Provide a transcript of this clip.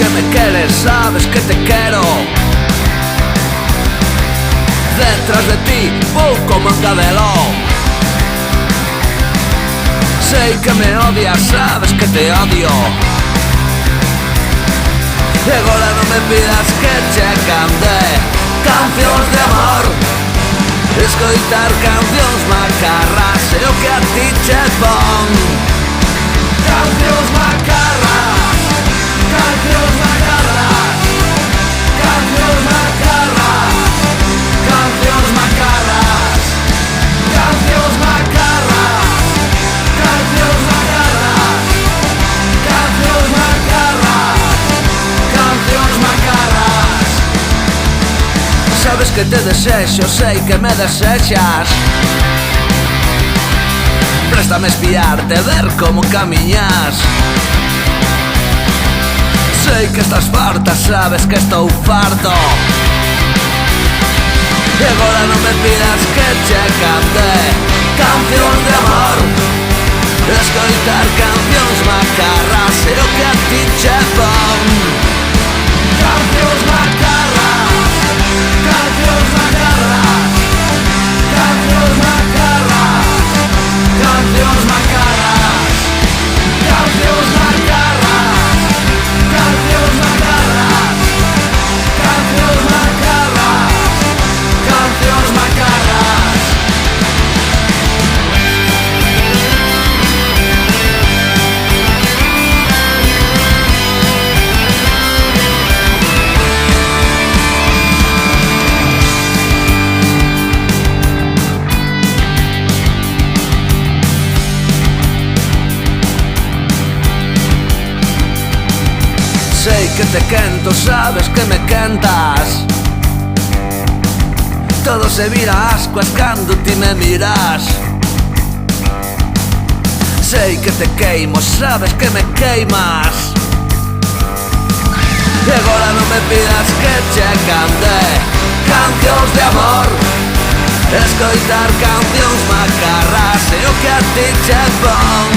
que me quieres, sabes que te quiero. Detrás de ti, como un cabelo. Sé que me odias, sabes que te odio. E agora non me pidas que che cante cancións de amor. Escoitar cancións macarras é o que a ti che pon. Cancións macarras, cancións macarras, cancións macarras, cancións macarras, cancións macarras, cancións macarras, cancións macarras, cancións macarras. Sabes que te desexo, sei que me desexas. Préstame espiarte, ver como camiñas. Sei que estás farta, sabes que estou farto. E agora non me pidas que che cante cancións de amor. Escoitar cancións macarras é o que a ti che pon. Cancións macarras, cancións macarras, cancións macarras, cancións macarras, cancións macarras, cancións macarras, cancións macarras, cancións macarras. Sei que te quento, sabes que me quentas. Todo se vira ascuas cando ti me miras. Sei que te queimo, sabes que me queimas. E agora non me pidas que che cante cancións de amor. Escoitar cancións macarras é o que a ti che pon.